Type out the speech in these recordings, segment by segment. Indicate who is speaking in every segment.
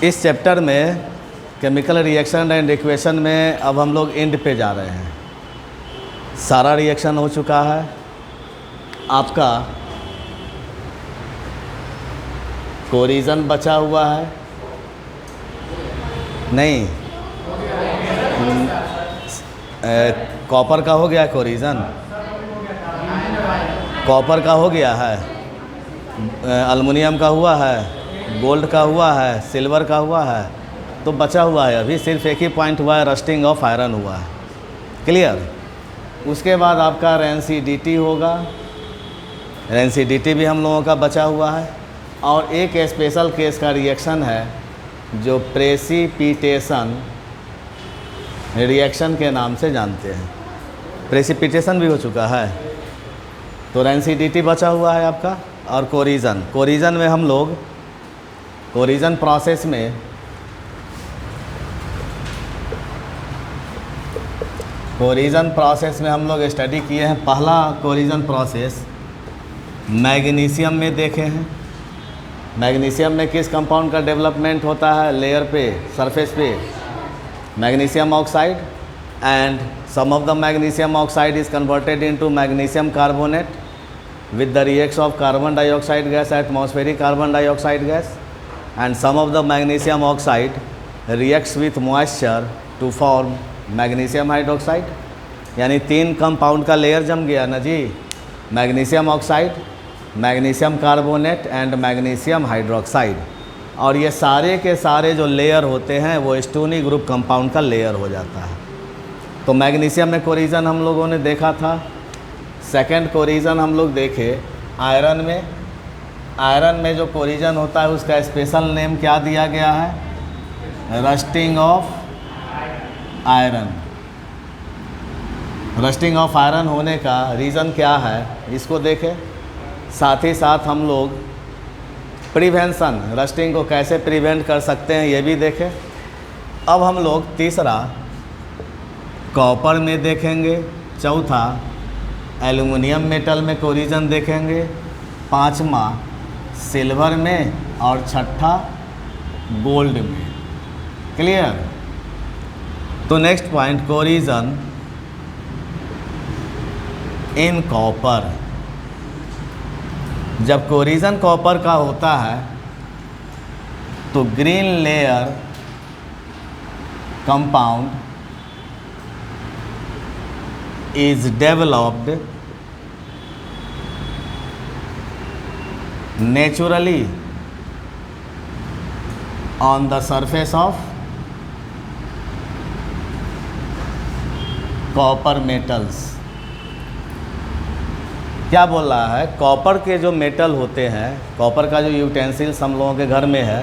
Speaker 1: इस चैप्टर में chemical reaction and equation में अब हम लोग एंड पे जा रहे हैं। सारा रिएक्शन हो चुका है आपका, कोरिजन बचा हुआ है नहीं, कॉपर का हो गया कोरिजन, कॉपर का हो गया है, एल्युमिनियम का हुआ है, गोल्ड का हुआ है, सिल्वर का हुआ है, तो बचा हुआ है अभी सिर्फ एक ही पॉइंट हुआ है, रस्टिंग ऑफ आयरन हुआ है। क्लियर। उसके बाद आपका रेंसिडिटी होगा, रेंसिडिटी भी हम लोगों का बचा हुआ है। और एक स्पेशल केस का रिएक्शन है जो प्रेसिपिटेशन रिएक्शन के नाम से जानते हैं। प्रेसिपिटेशन भी हो चुका है, तो रेंसिडिटी बचा हुआ है आपका। और कोरिजन, कोरिजन में हम लोग कोरिजन प्रोसेस में हम लोग स्टडी किए हैं। पहला कोरिजन प्रोसेस मैग्नीशियम में देखे हैं। मैग्नीशियम में किस कंपाउंड का डेवलपमेंट होता है लेयर पे, सरफेस पे? Magnesium oxide, and some of the magnesium oxide is converted into magnesium carbonate with the reaction of carbon dioxide gas, atmospheric carbon dioxide gas, and some of the magnesium oxide reacts with moisture to form magnesium hydroxide। यानी 3 compound का layer जम गया ना जी, magnesium oxide, magnesium carbonate and magnesium hydroxide. और ये सारे के सारे जो लेयर होते हैं वो स्टोनी ग्रुप कंपाउंड का लेयर हो जाता है। तो मैग्नीशियम में कोरिजन हम लोगों ने देखा था। सेकंड कोरिजन हम लोग देखे आयरन में। आयरन में जो कोरिजन होता है उसका स्पेशल नेम क्या दिया गया है? Rusting of iron. Rusting of iron होने का रीज़न क्या है इसको देखें। साथ ही साथ हम लोग प्रिवेंशन, रस्टिंग को कैसे प्रिवेंट कर सकते हैं ये भी देखें। अब हम लोग तीसरा कॉपर में देखेंगे, चौथा एल्युमिनियम मेटल में कोरिजन देखेंगे, पांचवा सिल्वर में और छठा गोल्ड में। क्लियर। तो next point corrosion in copper. जब कोरिजन कॉपर का होता है तो green layer compound is developed naturally on the surface of copper metals। क्या बोल रहा है? कॉपर के जो मेटल होते हैं, कॉपर का जो यूटेंसिल्स हम लोगों के घर में है,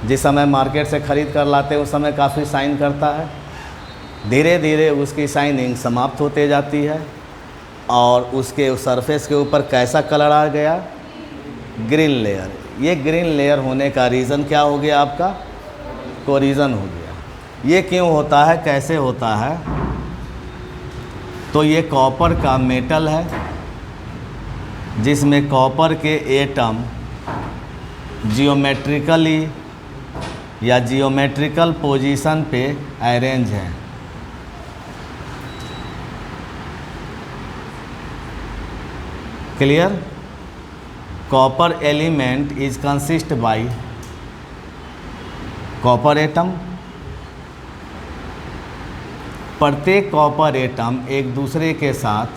Speaker 1: जिस समय मार्केट से ख़रीद कर लाते हैं उस समय काफ़ी शाइन करता है, धीरे धीरे उसकी शाइनिंग समाप्त होते जाती है और उसके सरफेस के ऊपर कैसा कलर आ गया? Green layer. ये ग्रीन लेयर होने का रीज़न क्या हो गया आपका? कोरिजन हो गया। ये क्यों होता है, कैसे होता है? तो ये कॉपर का मेटल है जिसमें कॉपर के एटम जियोमेट्रिकली या जियोमेट्रिकल पोजीशन पे अरेंज हैं। Clear. Copper element is consist by copper atom. प्रत्येक कॉपर एटम एक दूसरे के साथ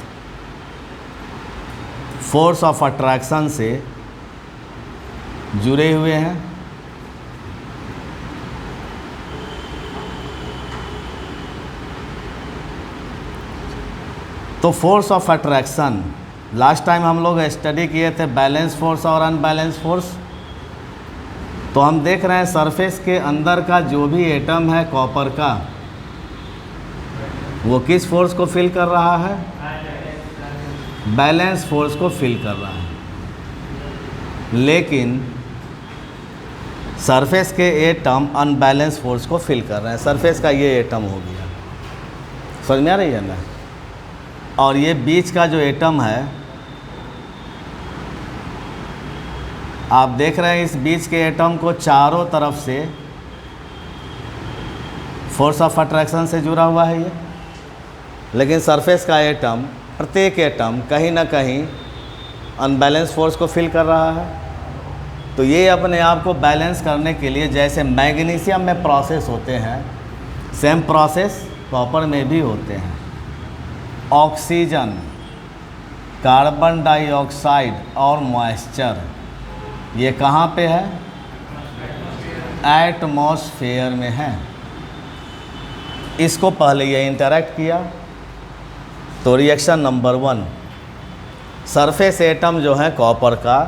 Speaker 1: फोर्स ऑफ अट्रैक्शन से जुड़े हुए हैं। तो force of attraction last time हम लोग स्टडी किए थे, बैलेंस फोर्स और अनबैलेंस फोर्स। तो हम देख रहे हैं सरफेस के अंदर का जो भी एटम है कॉपर का, वो किस फोर्स को फील कर रहा है? बैलेंस फोर्स को फील कर रहा है। लेकिन सरफेस के एटम अनबैलेंस फोर्स को फील कर रहे हैं। सरफेस का ये एटम हो गया, समझ में आ रही है ना? और ये बीच का जो एटम है आप देख रहे हैं इस बीच के एटम को चारों तरफ से फोर्स ऑफ अट्रैक्शन से जुड़ा हुआ है ये, लेकिन सरफेस का एटम, प्रत्येक एटम कहीं ना कहीं अनबैलेंस फोर्स को फील कर रहा है। तो ये अपने आप को बैलेंस करने के लिए, जैसे मैग्नीशियम में प्रोसेस होते हैं, सेम प्रोसेस कॉपर में भी होते हैं। ऑक्सीजन, कार्बन डाइऑक्साइड और मॉइस्चर, ये कहाँ पे है? एटमॉस्फेयर में है। इसको पहले ये इंटरैक्ट किया, तो रिएक्शन नंबर 1, सरफेस एटम जो है कॉपर का,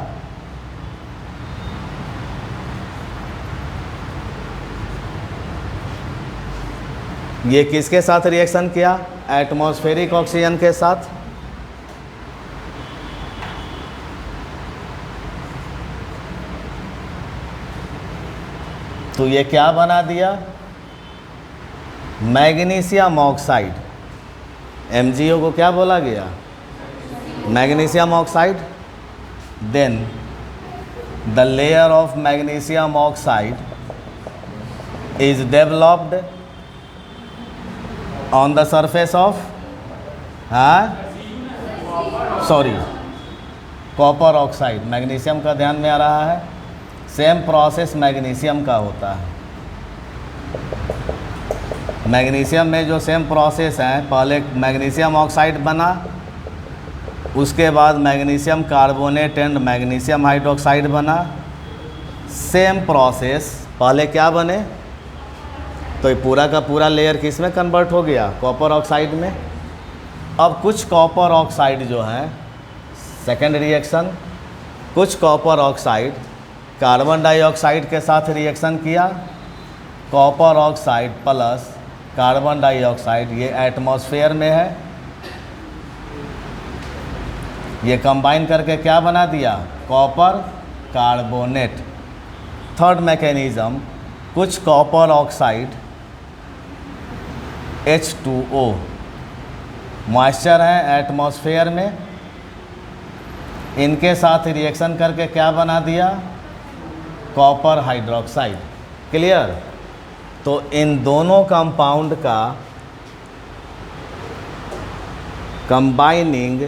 Speaker 1: ये किसके साथ रिएक्शन किया? एटमॉस्फेरिक ऑक्सीजन के साथ। तो ये क्या बना दिया? Magnesium oxide. MgO को क्या बोला गया? Magnesium oxide. Then the layer of magnesium oxide is developed on the surface of copper oxide. Magnesium का ध्यान में आ रहा है। सेम प्रोसेस मैग्नीशियम का होता है। मैग्नीशियम में जो सेम प्रोसेस है, पहले मैग्नीशियम ऑक्साइड बना, उसके बाद magnesium carbonate and magnesium hydroxide बना। सेम प्रोसेस, पहले क्या बने? तो ये पूरा का पूरा लेयर किस में कन्वर्ट हो गया? कॉपर ऑक्साइड में। अब कुछ कॉपर ऑक्साइड जो है, सेकेंड रिएक्शन, कुछ कॉपर ऑक्साइड कार्बन डाइऑक्साइड के साथ रिएक्शन किया। Copper oxide plus carbon dioxide, ये एटमॉस्फेयर में है, ये कंबाइन करके क्या बना दिया? Copper carbonate. थर्ड मैकेनिज्म, कुछ कॉपर ऑक्साइड H2O, मॉइस्चर है एटमॉस्फेयर में, इनके साथ रिएक्शन करके क्या बना दिया? Copper hydroxide. क्लियर? तो इन दोनों कंपाउंड का कंबाइनिंग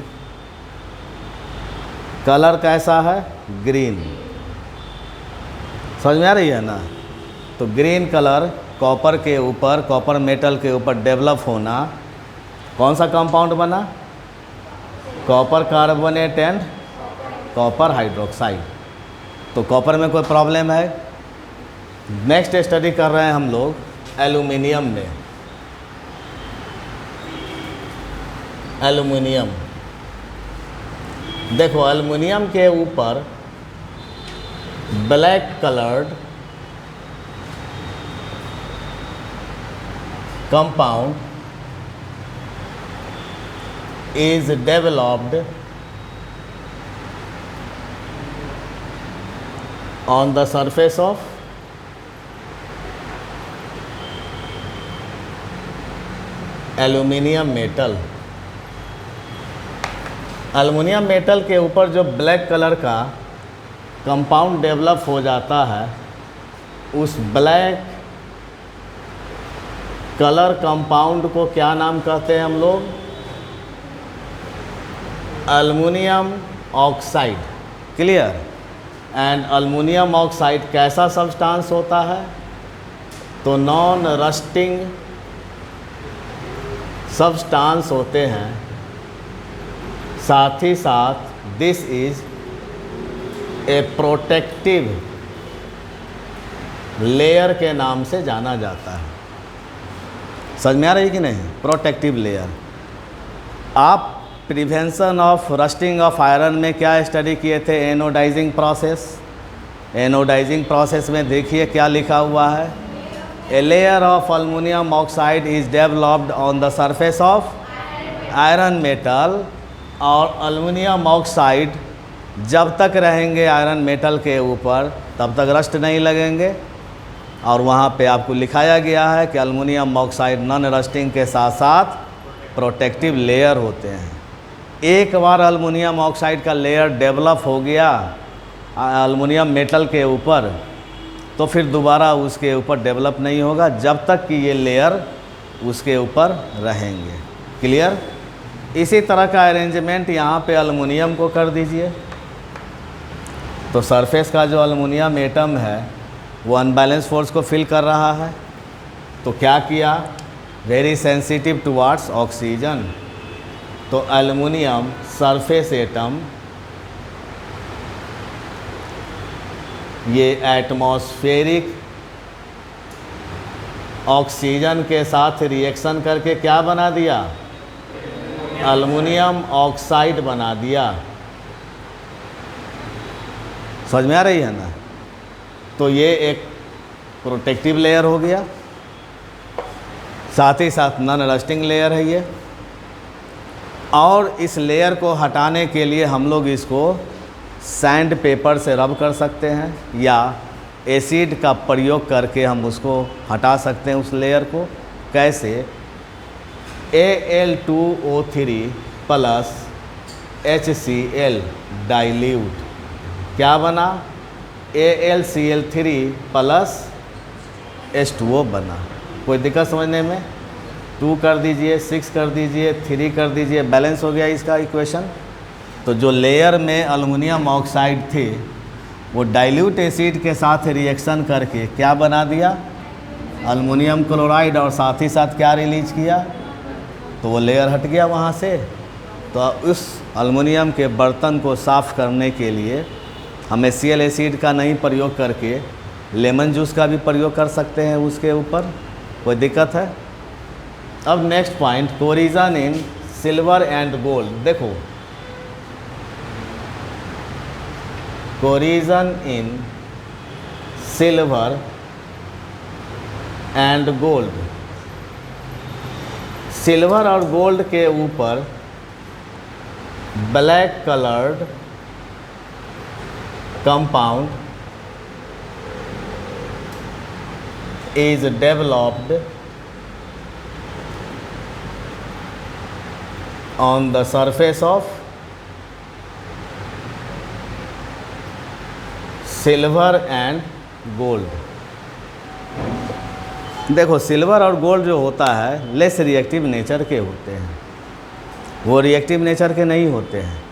Speaker 1: कलर कैसा है? ग्रीन। समझ में आ रही है ना? तो ग्रीन कलर कॉपर के ऊपर, कॉपर मेटल के ऊपर डेवलप होना, कौन सा कंपाउंड बना? Copper carbonate and copper hydroxide. तो कॉपर में कोई प्रॉब्लम है? नेक्स्ट स्टडी कर रहे हैं हम लोग एल्युमिनियम में। एल्युमिनियम, देखो एल्युमिनियम के ऊपर black coloured compound is developed on the surface of aluminium metal. Aluminium metal के ऊपर जो ब्लैक कलर का कंपाउंड डेवलप हो जाता है, उस ब्लैक कलर कंपाउंड को क्या नाम कहते हैं हम लोग? Aluminium oxide. Clear? And aluminium oxide कैसा सब्सटेंस होता है? तो नॉन रस्टिंग सब्सटेंस होते हैं। साथ ही साथ this is a protective layer के नाम से जाना जाता है। समझ में आ रही है कि नहीं? Protective layer. आप prevention of rusting of iron में क्या स्टडी किए थे? Anodising process. एनोडाइजिंग प्रोसेस में देखिए क्या लिखा हुआ है? A layer of aluminium oxide is developed on the surface of iron metal. और एल्युमिनियम ऑक्साइड जब तक रहेंगे आयरन मेटल के ऊपर तब तक रस्ट नहीं लगेंगे। और वहाँ पे आपको लिखाया गया है कि एल्युमिनियम ऑक्साइड नॉन रस्टिंग के साथ साथ प्रोटेक्टिव लेयर होते हैं। एक बार एल्युमिनियम ऑक्साइड का लेयर डेवलप हो गया एल्युमिनियम मेटल के ऊपर, तो फिर दोबारा उसके ऊपर डेवलप नहीं होगा जब तक कि ये लेयर उसके ऊपर रहेंगे। क्लियर? इसी तरह का अरेंजमेंट यहाँ पे एल्युमिनियम को कर दीजिए। तो सरफेस का जो एल्युमिनियम एटम है वो अनबैलेंस फोर्स को फिल कर रहा है, तो क्या किया, वेरी सेंसिटिव टुवार्ड्स ऑक्सीजन। तो एल्युमिनियम सरफेस एटम ये एटमॉस्फेरिक ऑक्सीजन के साथ रिएक्शन करके क्या बना दिया, एल्युमिनियम ऑक्साइड बना दिया। समझ में आ रही है ना? तो ये एक प्रोटेक्टिव लेयर हो गया, साथ ही साथ नॉन रस्टिंग लेयर है ये। और इस लेयर को हटाने के लिए हम लोग इसको सैंड पेपर से रब कर सकते हैं या एसिड का प्रयोग करके हम उसको हटा सकते हैं उस लेयर को। कैसे? Al2O3 प्लस HCl डाइल्यूट क्या बना, AlCl3 प्लस H2O बना। कोई दिक्कत समझने में? 2 कर दीजिए, 6 कर दीजिए, 3 कर दीजिए, बैलेंस हो गया इसका इक्वेशन। तो जो लेयर में एल्युमिनियम ऑक्साइड थे वो डाइल्यूट एसिड के साथ रिएक्शन करके क्या बना दिया, एल्युमिनियम क्लोराइड, और साथ ही साथ क्या रिलीज किया, तो वो लेयर हट गया वहाँ से। तो उस एल्युमिनियम के बर्तन को साफ़ करने के लिए हम HCl एसिड का नहीं प्रयोग करके लेमन जूस का भी प्रयोग कर सकते हैं उसके ऊपर। कोई दिक्कत है? अब next point, corrosion in silver and gold. देखो, corrosion in silver and gold. Silver और गोल्ड के ऊपर black coloured compound is developed on the surface of silver and gold। देखो, सिल्वर और गोल्ड जो होता है लेस रिएक्टिव नेचर के होते हैं, वो रिएक्टिव नेचर के नहीं होते हैं।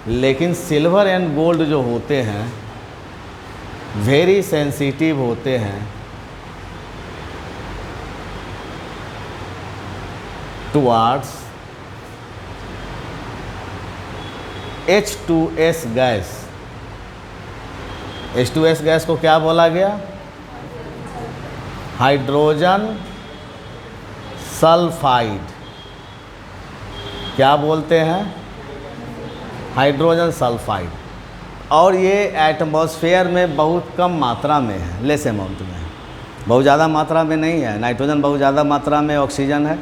Speaker 1: लेकिन सिल्वर एंड गोल्ड जो होते हैं वेरी सेंसिटिव होते हैं towards H2S gas. H2S gas को क्या बोला गया, हाइड्रोजन सल्फाइड। क्या बोलते हैं, हाइड्रोजन सल्फाइड। और ये एटमॉस्फेयर में बहुत कम मात्रा में है, लेस अमाउंट में है, बहुत ज़्यादा मात्रा में नहीं है। नाइट्रोजन बहुत ज़्यादा मात्रा में ऑक्सीजन है,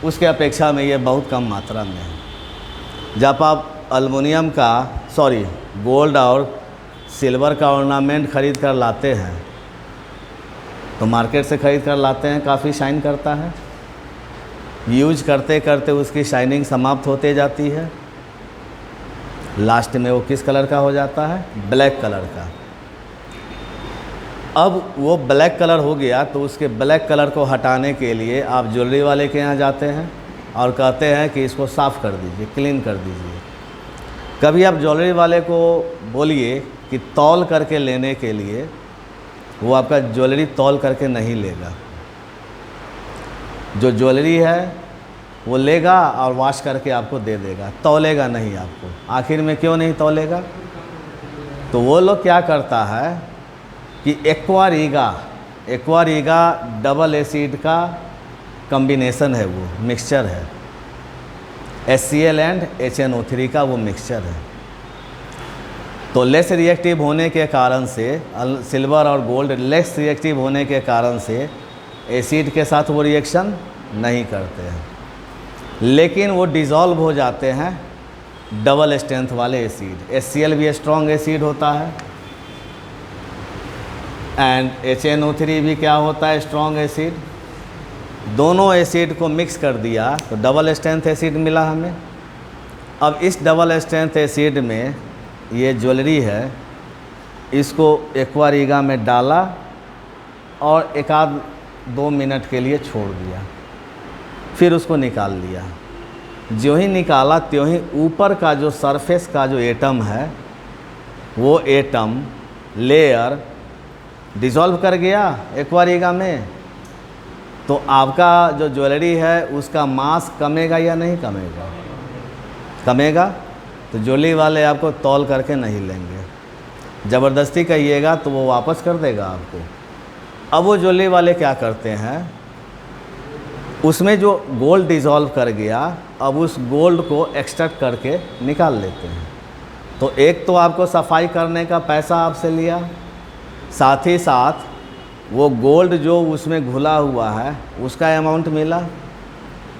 Speaker 1: उसके अपेक्षा में ये बहुत कम मात्रा में है। जब आप एल्युमिनियम का गोल्ड और सिल्वर का ऑर्नामेंट ख़रीद कर लाते हैं तो मार्केट से ख़रीद कर लाते हैं, काफ़ी शाइन करता है, यूज करते करते उसकी शाइनिंग समाप्त होते जाती है, लास्ट में वो किस कलर का हो जाता है, ब्लैक कलर का। अब वो ब्लैक कलर हो गया तो उसके ब्लैक कलर को हटाने के लिए आप ज्वेलरी वाले के यहाँ जाते हैं और कहते हैं कि इसको साफ़ कर दीजिए, क्लीन कर दीजिए। कभी आप ज्वेलरी वाले को बोलिए कि तौल करके लेने के लिए, वो आपका ज्वेलरी तौल करके नहीं लेगा। जो ज्वेलरी है वो लेगा और वॉश करके आपको दे देगा, तौलेगा नहीं आपको। आखिर में क्यों नहीं तौलेगा? तो वो लोग क्या करता है कि एक्वारीगा डबल एसिड का कॉम्बिनेशन है, वो मिक्सचर है, HCl एंड HNO3 का वो मिक्सचर है। तो लेस रिएक्टिव होने के कारण से, सिल्वर और गोल्ड लेस रिएक्टिव होने के कारण से एसिड के साथ वो रिएक्शन नहीं करते हैं, लेकिन वो डिज़ोल्व हो जाते हैं डबल स्ट्रेंथ वाले एसिड। HCl भी स्ट्रॉन्ग एसिड होता है एंड HNO3 भी क्या होता है, स्ट्रॉन्ग एसिड। दोनों एसिड को मिक्स कर दिया तो डबल स्ट्रेंथ एसिड मिला हमें। अब इस डबल स्ट्रेंथ एसिड में ये ज्वेलरी है इसको एक्वारीगा में डाला और एक आध 2 मिनट के लिए छोड़ दिया, फिर उसको निकाल लिया। जो ही निकाला त्यों ही ऊपर का जो सरफेस का जो एटम है वो एटम लेयर डिसॉल्व कर गया एक्वारीगा में, तो आपका जो ज्वेलरी है उसका मास कमेगा या नहीं कमेगा? कमेगा। तो ज्वेलरी वाले आपको तौल करके नहीं लेंगे, ज़बरदस्ती कहिएगा तो वो वापस कर देगा आपको। अब वो ज्वेलरी वाले क्या करते हैं, उसमें जो गोल्ड डिसॉल्व कर गया अब उस गोल्ड को एक्सट्रैक्ट करके निकाल लेते हैं। तो एक तो आपको सफाई करने का पैसा आपसे लिया, साथ ही साथ वो गोल्ड जो उसमें घुला हुआ है उसका अमाउंट मिला।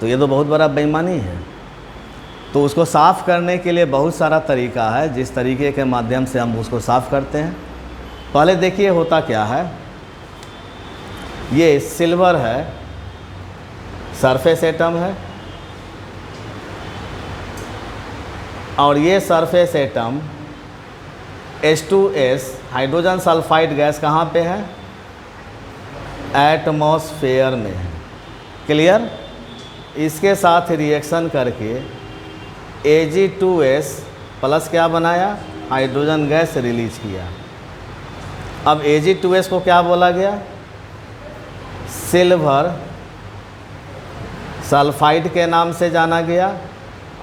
Speaker 1: तो ये तो बहुत बड़ा बेईमानी है। तो उसको साफ़ करने के लिए बहुत सारा तरीका है, जिस तरीके के माध्यम से हम उसको साफ़ करते हैं। पहले देखिए होता क्या है, ये सिल्वर है, सरफेस एटम है, और ये surface atom H2S hydrogen sulphide gas कहाँ पे है? एटमॉस्फेयर में है। क्लियर? इसके साथ रिएक्शन करके Ag2S प्लस क्या बनाया? हाइड्रोजन गैस रिलीज किया। अब Ag2S को क्या बोला गया? सिल्वर सल्फाइड के नाम से जाना गया।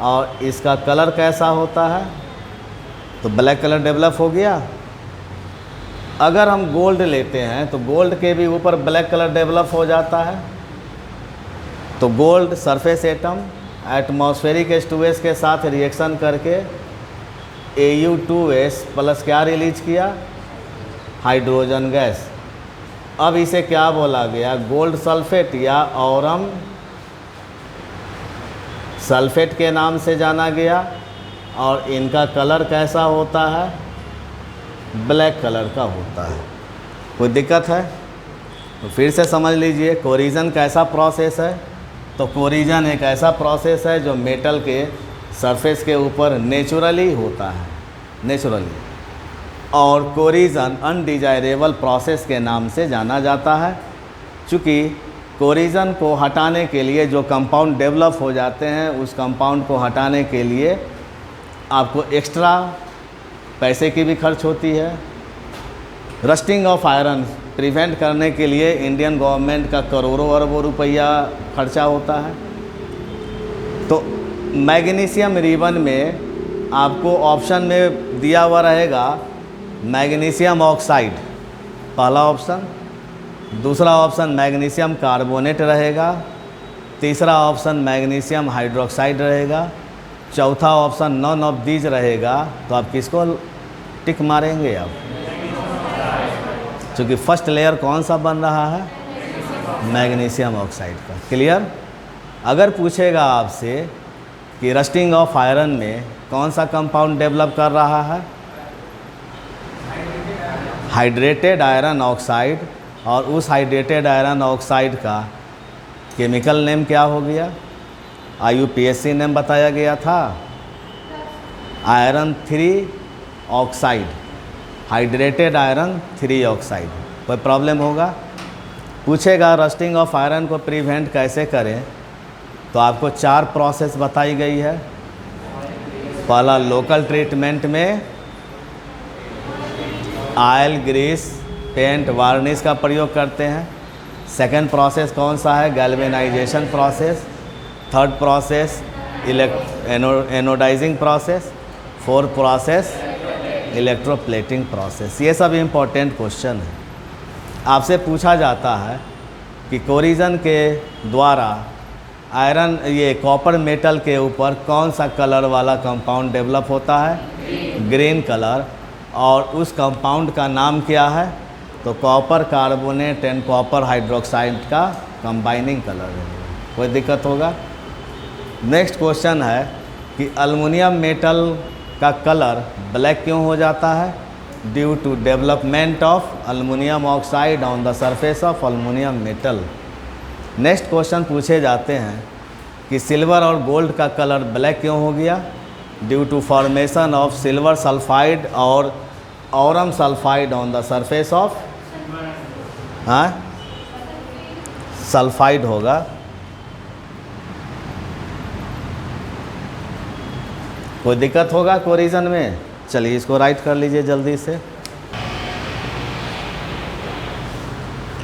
Speaker 1: और इसका कलर कैसा होता है? तो ब्लैक कलर डेवलप हो गया। अगर हम गोल्ड लेते हैं तो गोल्ड के भी ऊपर ब्लैक कलर डेवलप हो जाता है। तो gold surface atom atmospheric H2S के साथ रिएक्शन करके Au2S प्लस क्या रिलीज किया? Hydrogen gas. अब इसे क्या बोला गया? गोल्ड सल्फेट या औरम सल्फेट के नाम से जाना गया। और इनका कलर कैसा होता है? ब्लैक कलर का होता है। कोई दिक्कत है? तो फिर से समझ लीजिए कोरिजन कैसा प्रोसेस है। तो कोरिजन एक ऐसा प्रोसेस है जो मेटल के सरफेस के ऊपर नेचुरली होता है, नेचुरली। और कोरिजन अनडिजायरेबल प्रोसेस के नाम से जाना जाता है, चूँकि कोरिजन को हटाने के लिए जो कंपाउंड डेवलप हो जाते हैं उस कंपाउंड को हटाने के लिए आपको एक्स्ट्रा पैसे की भी खर्च होती है। रस्टिंग ऑफ आयरन प्रिवेंट करने के लिए इंडियन गवर्नमेंट का करोड़ों अरबों रुपया खर्चा होता है। तो मैग्नीशियम रिबन में आपको ऑप्शन में दिया हुआ रहेगा मैग्नीशियम ऑक्साइड, पहला ऑप्शन। दूसरा ऑप्शन मैग्नीशियम कार्बोनेट रहेगा। तीसरा ऑप्शन मैग्नीशियम हाइड्रोक्साइड रहेगा। चौथा ऑप्शन नॉन ऑफ दीज रहेगा। तो आप किसको टिक मारेंगे? आप क्योंकि फर्स्ट लेयर कौन सा बन रहा है? मैग्नीशियम ऑक्साइड का। क्लियर? अगर पूछेगा आपसे कि रस्टिंग ऑफ आयरन में कौन सा कंपाउंड डेवलप कर रहा है? Hydrated iron oxide. और उस हाइड्रेटेड आयरन ऑक्साइड का केमिकल नेम क्या हो गया? IUPAC नेम बताया गया था, iron 3 oxide, hydrated iron 3 oxide. कोई प्रॉब्लम होगा? पूछेगा रस्टिंग ऑफ आयरन को प्रिवेंट कैसे करें, तो आपको 4 प्रोसेस बताई गई है। पहला लोकल ट्रीटमेंट में ऑयल, ग्रीस, पेंट, वार्निश का प्रयोग करते हैं। सेकंड प्रोसेस कौन सा है? Galvanisation process. Third process anodising process. Fourth process electroplating process. ये सब इम्पोर्टेंट क्वेश्चन है। आपसे पूछा जाता है कि कोरिजन के द्वारा आयरन ये कॉपर मेटल के ऊपर कौन सा कलर वाला कंपाउंड डेवलप होता है? Green colour. और उस कंपाउंड का नाम क्या है? तो copper carbonate and copper hydroxide का कंबाइनिंग कलर है। कोई दिक्कत होगा? नेक्स्ट क्वेश्चन है कि एल्युमिनियम मेटल का कलर ब्लैक क्यों हो जाता है? Due to development of aluminium oxide on the surface of aluminium metal. Next question पूछे जाते हैं कि सिल्वर और गोल्ड का कलर ब्लैक क्यों हो गया? Due to formation of silver sulphide और aurum sulphide on the surface of, हाँ सल्फाइड होगा। कोई दिक्कत होगा कोरिजन में? चलिए इसको राइट कर लीजिए जल्दी से।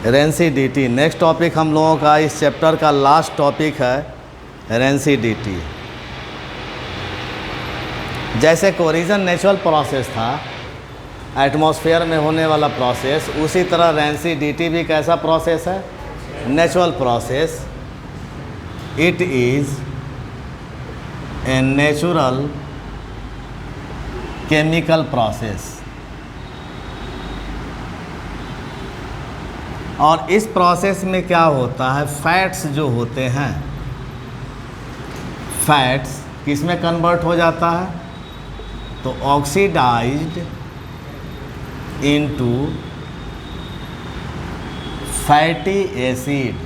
Speaker 1: रेंसिडिटी नेक्स्ट टॉपिक हम लोगों का इस चैप्टर का लास्ट टॉपिक है रेंसिडिटी। जैसे कोरिजन नेचुरल प्रोसेस था, एटमॉस्फेयर में होने वाला प्रोसेस, उसी तरह रेंसिडिटी भी कैसा प्रोसेस है? Natural process. It is a natural chemical process. और इस प्रोसेस में क्या होता है, फैट्स जो होते हैं, फैट्स किस में कन्वर्ट हो जाता है? तो ऑक्सीडाइज्ड इनटू फैटी एसिड।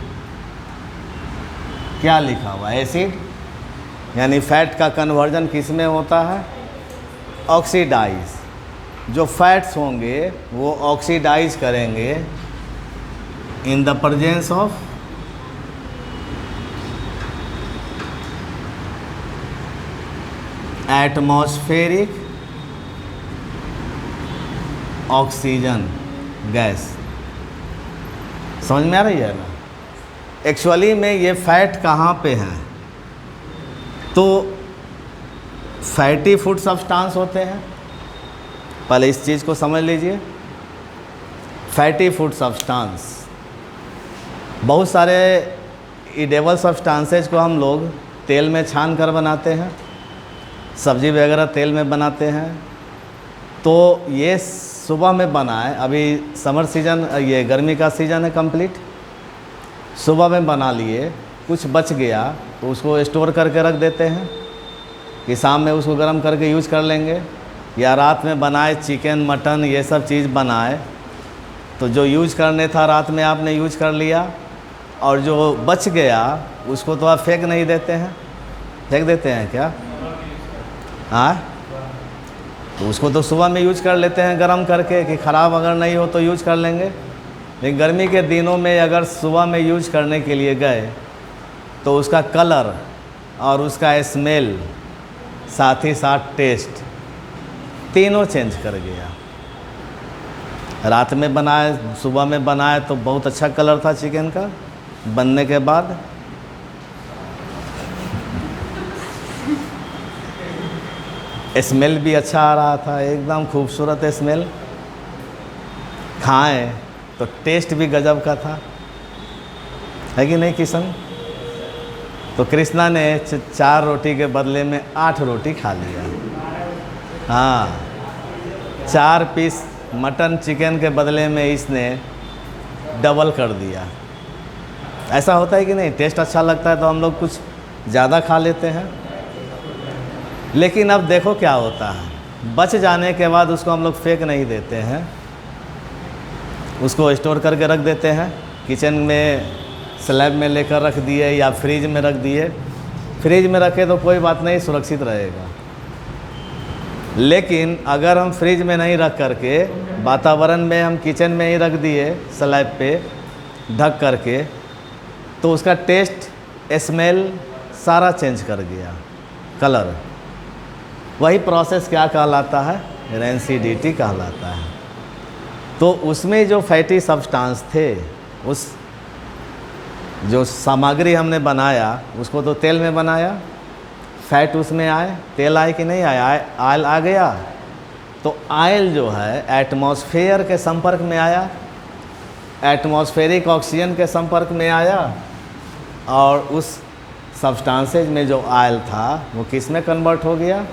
Speaker 1: क्या लिखा हुआ? एसिड, यानी फैट का कन्वर्जन किस में होता है? ऑक्सीडाइज। जो फैट्स होंगे वो ऑक्सीडाइज करेंगे in the presence of atmospheric oxygen gas. समझ में आ रही है ना? एक्चुअली में ये फैट कहाँ पे हैं? तो फैटी फूड सब्सटेंस होते हैं। पहले इस चीज़ को समझ लीजिए। फैटी फूड सब्सटेंस, बहुत सारे इडेबल सब्सटेंसेज को हम लोग तेल में छान कर बनाते हैं, सब्जी वगैरह तेल में बनाते हैं। तो ये सुबह में बनाए, अभी समर सीज़न, ये गर्मी का सीज़न है कंप्लीट, सुबह में बना लिए, कुछ बच गया तो उसको स्टोर करके रख देते हैं कि शाम में उसको गर्म करके यूज़ कर लेंगे। या रात में बनाए चिकन मटन ये सब चीज़ बनाए तो जो यूज करने था रात में आपने यूज कर लिया, और जो बच गया उसको तो आप फेंक नहीं देते हैं, फेंक देते हैं क्या? हाँ, तो उसको तो सुबह में यूज कर लेते हैं गरम करके कि ख़राब अगर नहीं हो तो यूज कर लेंगे। लेकिन गर्मी के दिनों में अगर सुबह में यूज करने के लिए गए तो उसका कलर और उसका स्मेल, साथ ही साथ टेस्ट, तीनों चेंज कर गया। रात में बनाए, सुबह में बनाए तो बहुत अच्छा कलर था चिकन का, बनने के बाद स्मेल भी अच्छा आ रहा था, एकदम खूबसूरत स्मेल। खाएं तो टेस्ट भी गजब का था, है कि नहीं किशन? तो कृष्णा ने 4 रोटी के बदले में 8 रोटी खा लिया। हाँ, 4 पीस मटन चिकन के बदले में इसने डबल कर दिया। ऐसा होता है कि नहीं? टेस्ट अच्छा लगता है तो हम लोग कुछ ज़्यादा खा लेते हैं। लेकिन अब देखो क्या होता है, बच जाने के बाद उसको हम लोग फेंक नहीं देते हैं, उसको स्टोर करके रख देते हैं। किचन में स्लैब में लेकर रख दिए या फ्रिज में रख दिए। फ्रिज में रखे तो कोई बात नहीं, सुरक्षित रहेगा। लेकिन अगर हम फ्रिज में नहीं रख करके वातावरण में हम किचन में ही रख दिए स्लैब पे ढक करके, तो उसका टेस्ट, स्मेल सारा चेंज कर गया, कलर। वही प्रोसेस क्या कहलाता है? रेंसिडिटी कहलाता है। तो उसमें जो फैटी सब्सटेंस थे, उस जो सामग्री हमने बनाया उसको तो तेल में बनाया, फैट उसमें आए, तेल आए कि नहीं आया? ऑयल आ गया। तो ऑयल जो है एटमॉस्फेयर के संपर्क में आया, एटमॉस्फेरिक ऑक्सीजन के संपर्क में आया, और उस सब्सटेंसेज में जो ऑयल था वो किस में कन्वर्ट हो गया?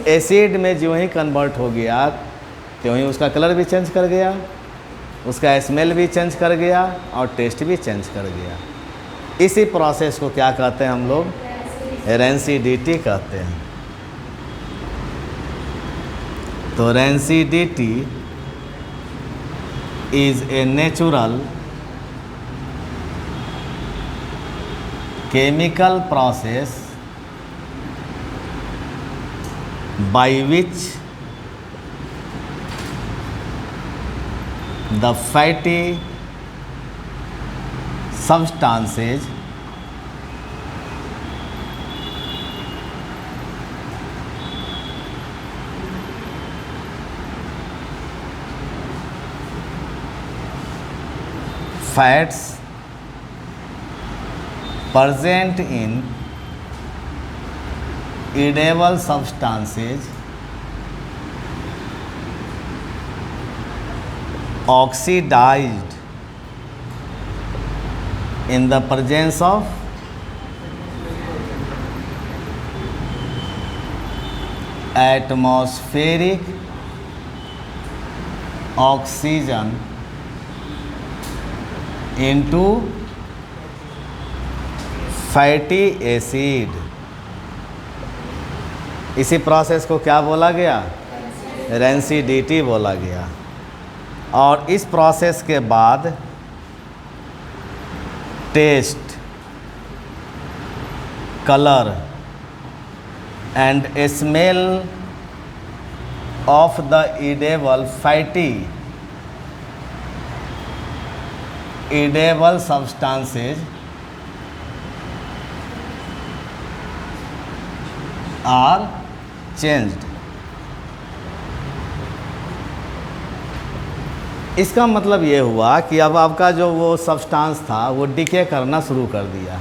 Speaker 1: एसिड में। जो ही कन्वर्ट हो गया त्यों ही उसका कलर भी चेंज कर गया, उसका स्मेल भी चेंज कर गया, और टेस्ट भी चेंज कर गया। इसी प्रोसेस को क्या कहते हैं हम लोग? रेंसिडिटी कहते हैं। तो rancidity is a natural chemical process by which the fatty substances fats present in edible substances oxidized in the presence of atmospheric oxygen into fatty acid. इसी प्रोसेस को क्या बोला गया? रेंसिडिटी बोला गया। और इस प्रोसेस के बाद taste, colour and smell of the edible fatty edible substances are changed। इसका मतलब ये हुआ कि अब आपका जो वो सब्सटेंस था वो डिके करना शुरू कर दिया,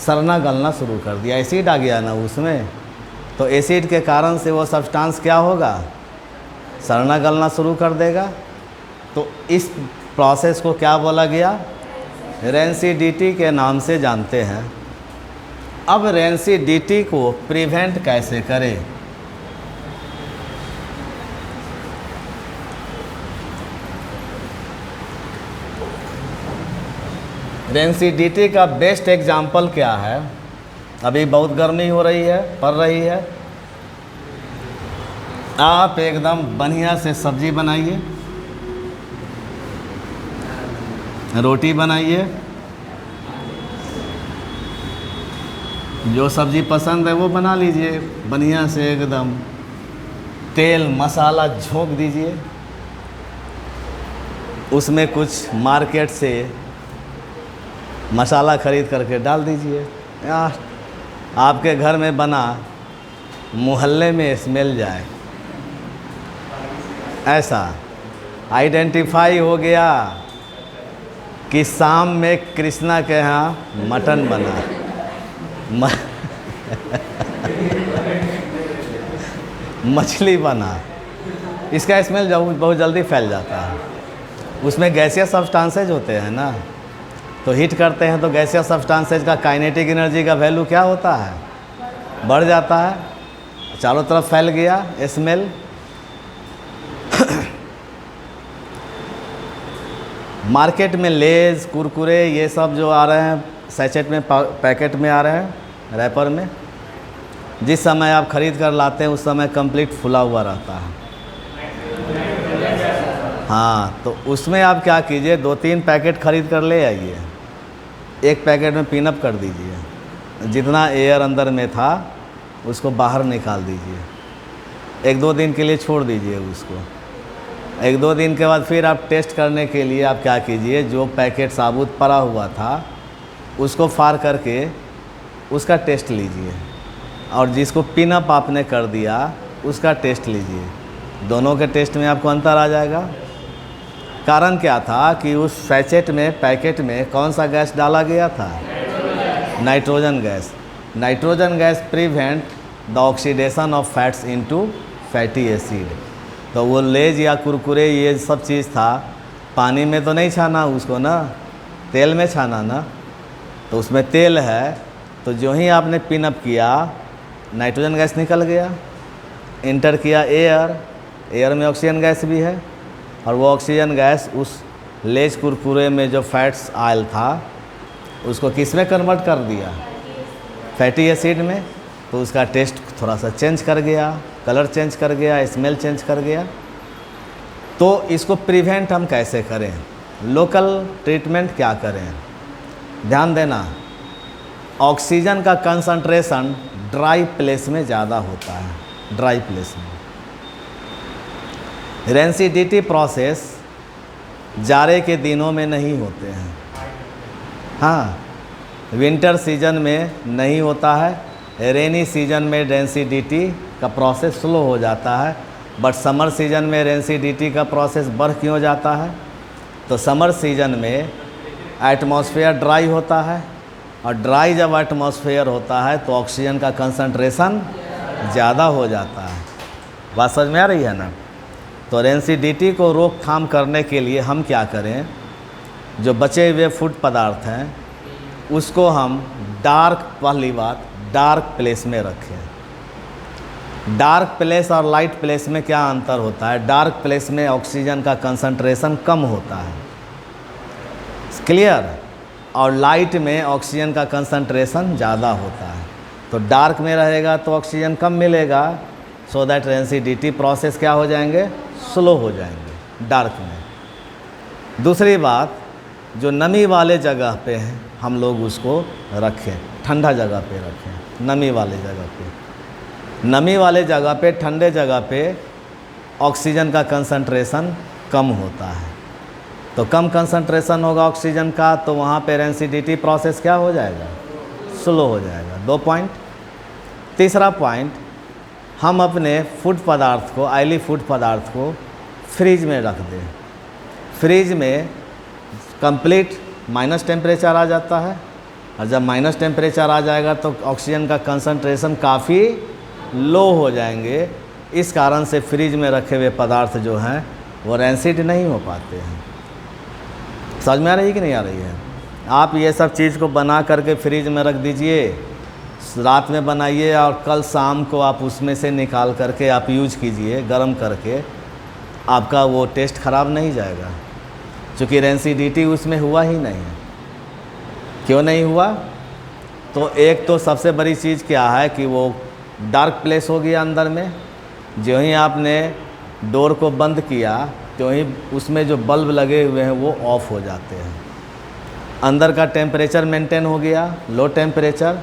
Speaker 1: सड़ना गलना शुरू कर दिया। एसिड आ गया ना उसमें, तो एसिड के कारण से वो सब्सटेंस क्या होगा? सड़ना गलना शुरू कर देगा। तो इस प्रोसेस को क्या बोला गया? रेंसिडिटी के नाम से जानते हैं। अब रेंसिडिटी को प्रिवेंट कैसे करें? रेंसिडिटी का बेस्ट एग्जाम्पल क्या है? अभी बहुत गर्मी हो रही है, पड़ रही है। आप एकदम बढ़िया से सब्जी बनाइए, रोटी बनाइए, जो सब्जी पसंद है वो बना लीजिए, बढ़िया से एकदम तेल मसाला झोंक दीजिए, उसमें कुछ मार्केट से मसाला ख़रीद करके डाल दीजिए। आपके घर में बना मोहल्ले में स्मेल जाए, ऐसा आइडेंटिफाई हो गया कि शाम में कृष्णा के यहाँ मटन बना। मछली बना, इसका स्मेल बहुत जल्दी फैल जाता है। उसमें गैसियस सब्सटेंसेज होते हैं ना, तो हीट करते हैं तो गैसियस सब्सटेंसेज का काइनेटिक एनर्जी का वैल्यू क्या होता है? बढ़ जाता है, चारों तरफ फैल गया स्मेल। मार्केट में लेज, कुरकुरे ये सब जो आ रहे हैं सैचेट में, पैकेट में आ रहे हैं, रैपर में, जिस समय आप ख़रीद कर लाते हैं उस समय कंप्लीट फुला हुआ रहता है। हाँ, तो उसमें आप क्या कीजिए, 2-3 पैकेट ख़रीद कर ले आइए, एक पैकेट में पिनअप कर दीजिए, जितना एयर अंदर में था उसको बाहर निकाल दीजिए, 1-2 दिन के लिए छोड़ दीजिए उसको। 1-2 दिन के बाद फिर आप टेस्ट करने के लिए आप क्या कीजिए, जो पैकेट साबुत पड़ा हुआ था उसको फाड़ करके उसका टेस्ट लीजिए, और जिसको पिनअप आपने कर दिया उसका टेस्ट लीजिए। दोनों के टेस्ट में आपको अंतर आ जाएगा। कारण क्या था कि उस सैचेट में, पैकेट में कौन सा गैस डाला गया था? Nitrogen gas. Nitrogen gas prevent the oxidation of fats into fatty acid. तो वो लेज या कुरकुरे ये सब चीज़ था, पानी में तो नहीं छाना उसको ना, तेल में छाना ना, तो उसमें तेल है, तो जो ही आपने पिनअप किया नाइट्रोजन गैस निकल गया, इंटर किया एयर, एयर में ऑक्सीजन गैस भी है, और वो ऑक्सीजन गैस उस लेज कुरकुरे में जो फैट्स ऑयल था उसको किस में कन्वर्ट कर दिया? फैटी एसिड में। तो उसका टेस्ट थोड़ा सा चेंज कर गया, कलर चेंज कर गया, स्मेल चेंज कर गया। तो इसको प्रिवेंट हम कैसे करें? लोकल ट्रीटमेंट क्या करें? ध्यान देना, ऑक्सीजन का कंसंट्रेशन ड्राई प्लेस में ज़्यादा होता है, ड्राई प्लेस में। रेंसिडिटी प्रोसेस जाड़े के दिनों में नहीं होते हैं। हाँ, विंटर सीजन में नहीं होता है। रेनी सीजन में डेंसिडिटी का प्रोसेस स्लो हो जाता है, बट समर सीजन में डेंसिडिटी का प्रोसेस बढ़ क्यों जाता है? तो समर सीजन में एटमॉस्फेयर ड्राई होता है, और ड्राई जब एटमॉस्फेयर होता है तो ऑक्सीजन का कंसंट्रेशन ज़्यादा हो जाता है। बात समझ में आ रही है ना? तो डेंसिडिटी को रोकथाम करने के लिए हम क्या करें, जो बचे हुए फूड पदार्थ हैं उसको हम डार्क, पहली बात डार्क प्लेस में रखें। डार्क प्लेस और लाइट प्लेस में क्या अंतर होता है? डार्क प्लेस में ऑक्सीजन का कंसंट्रेशन कम होता है, क्लियर, और लाइट में ऑक्सीजन का कंसंट्रेशन ज़्यादा होता है। तो डार्क में रहेगा तो ऑक्सीजन कम मिलेगा, सो दैट डेंसिडिटी प्रोसेस क्या हो जाएंगे? स्लो हो जाएंगे डार्क में। दूसरी बात, जो नमी वाले जगह पे हैं हम लोग उसको रखें, ठंडा जगह पे रखें। नमी वाले जगह पे, नमी वाले जगह पे, ठंडे जगह पे ऑक्सीजन का कंसंट्रेशन कम होता है। तो कम कंसंट्रेशन होगा ऑक्सीजन का, तो वहाँ पे डेंसिडिटी प्रोसेस क्या हो जाएगा? स्लो हो जाएगा। 2 पॉइंट। तीसरा पॉइंट, हम अपने फूड पदार्थ को, ऑयली फूड पदार्थ को फ्रिज में रख दें। फ्रिज में कंप्लीट माइनस टेम्परेचर आ जाता है, और जब माइनस टेम्परेचर आ जाएगा तो ऑक्सीजन का कंसंट्रेशन काफ़ी लो हो जाएंगे। इस कारण से फ्रिज में रखे हुए पदार्थ जो हैं वो रैंसिड नहीं हो पाते हैं। समझ में आ रही है कि नहीं आ रही है? आप ये सब चीज़ को बना करके फ्रिज में रख दीजिए, रात में बनाइए और कल शाम को आप उसमें से निकाल करके आप यूज कीजिए गर्म करके, आपका वो टेस्ट ख़राब नहीं जाएगा, क्योंकि रेंसिडिटी उसमें हुआ ही नहीं है। क्यों नहीं हुआ? तो एक तो सबसे बड़ी चीज़ क्या है कि वो डार्क प्लेस हो गया अंदर में। जो ही आपने डोर को बंद किया तो ही उसमें जो बल्ब लगे हुए हैं वो ऑफ हो जाते हैं। अंदर का टेम्परेचर मेंटेन हो गया, लो टेम्परेचर।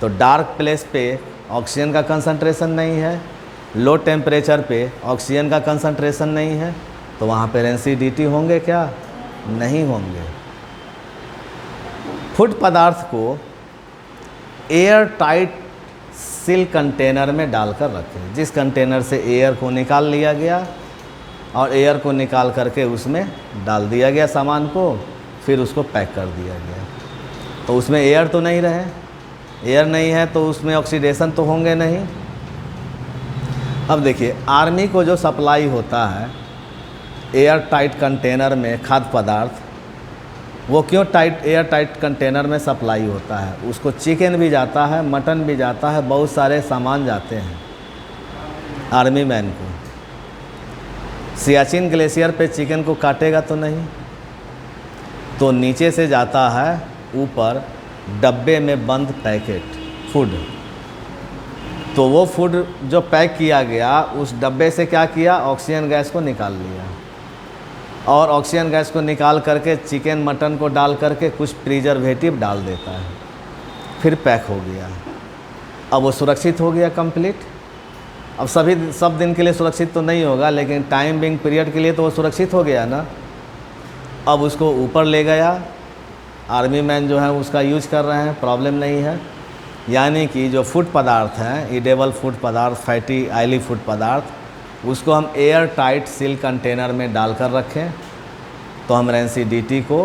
Speaker 1: तो डार्क प्लेस पे ऑक्सीजन का कंसंट्रेशन नहीं है, लो टेम्परेचर पे ऑक्सीजन का कंसंट्रेशन नहीं है, तो वहाँ पे रेंसिडिटी होंगे क्या? नहीं होंगे। फूड पदार्थ को एयर टाइट सील कंटेनर में डालकर रखें, जिस कंटेनर से एयर को निकाल लिया गया और एयर को निकाल करके उसमें डाल दिया गया सामान को, फिर उसको पैक कर दिया गया। तो उसमें एयर तो नहीं रहे, एयर नहीं है तो उसमें ऑक्सीडेशन तो होंगे नहीं। अब देखिए, आर्मी को जो सप्लाई होता है एयर टाइट कंटेनर में खाद्य पदार्थ, वो क्यों एयर टाइट कंटेनर में सप्लाई होता है? उसको चिकन भी जाता है, मटन भी जाता है, बहुत सारे सामान जाते हैं आर्मी मैन को। सियाचिन ग्लेशियर पे चिकन को काटेगा तो नहीं, तो नीचे से जाता है ऊपर डब्बे में बंद पैकेट फूड। तो वो फूड जो पैक किया गया उस डब्बे से क्या किया? ऑक्सीजन गैस को निकाल लिया, और ऑक्सीजन गैस को निकाल करके चिकन मटन को डाल करके कुछ प्रिजर्वेटिव डाल देता है, फिर पैक हो गया। अब वो सुरक्षित हो गया कंप्लीट। अब सब दिन के लिए सुरक्षित तो नहीं होगा, लेकिन टाइम बिंग पीरियड के लिए तो वो सुरक्षित हो गया ना। अब उसको ऊपर ले गया, आर्मी मैन जो है उसका यूज कर रहे हैं, प्रॉब्लम नहीं है। यानी कि जो फूड पदार्थ हैं, ईडेबल फूड पदार्थ, फैटी ऑयली फूड पदार्थ, उसको हम एयर टाइट सील कंटेनर में डालकर रखें तो हम रेंसिडिटी को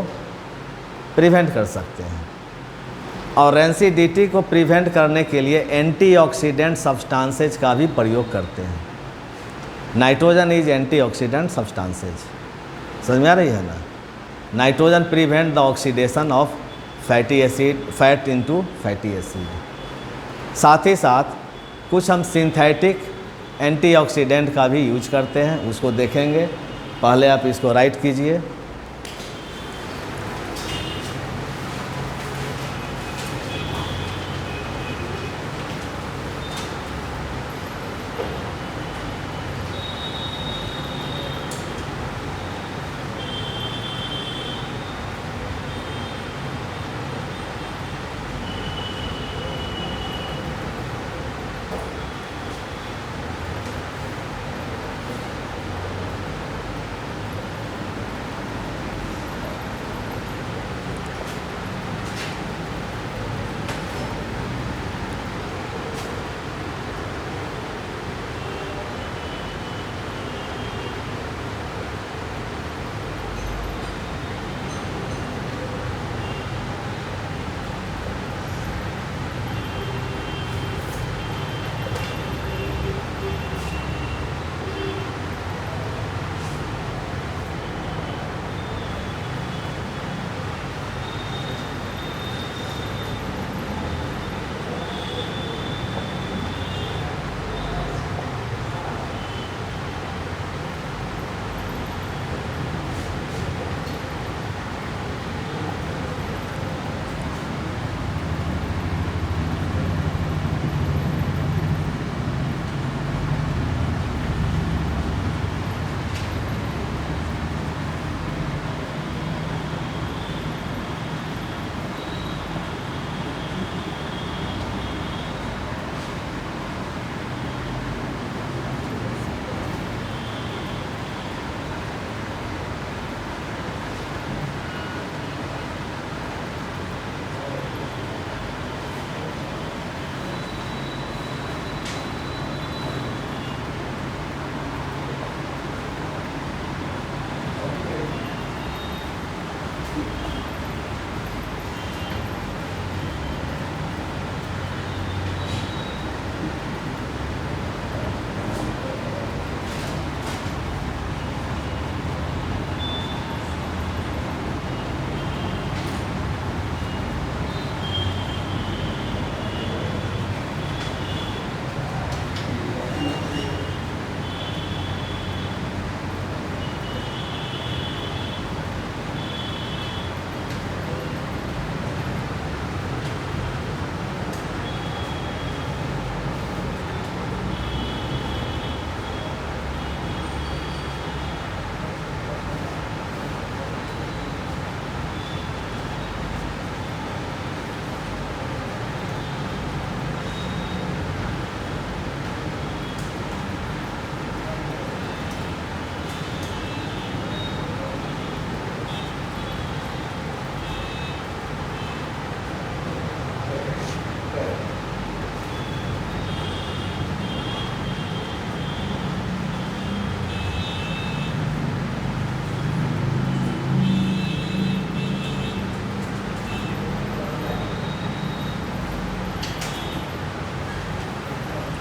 Speaker 1: प्रिवेंट कर सकते हैं। और रेंसिडिटी को प्रिवेंट करने के लिए एंटीऑक्सीडेंट सब्सटेंसेज का भी प्रयोग करते हैं। नाइट्रोजन इज एंटीऑक्सीडेंट सब्सटेंसेज, समझ में आ रही है ना? Nitrogen prevent the oxidation of fatty acid, fat into fatty acid. साथ ही साथ कुछ हम सिंथेटिक एंटीऑक्सीडेंट का भी यूज करते हैं, उसको देखेंगे। पहले आप इसको राइट कीजिए।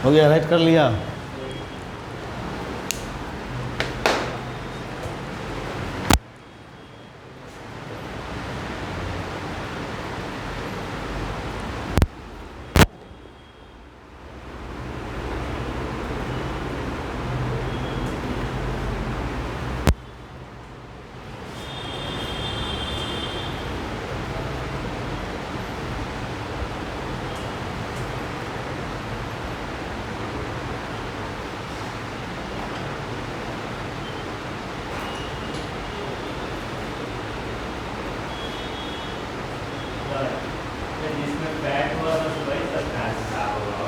Speaker 1: हो गया, राइट कर लिया।
Speaker 2: जिसमें फैट हुआ था तो वही सब खा होगा।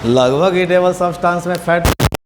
Speaker 1: लगभग ईटेबल सब्सटेंस में फैट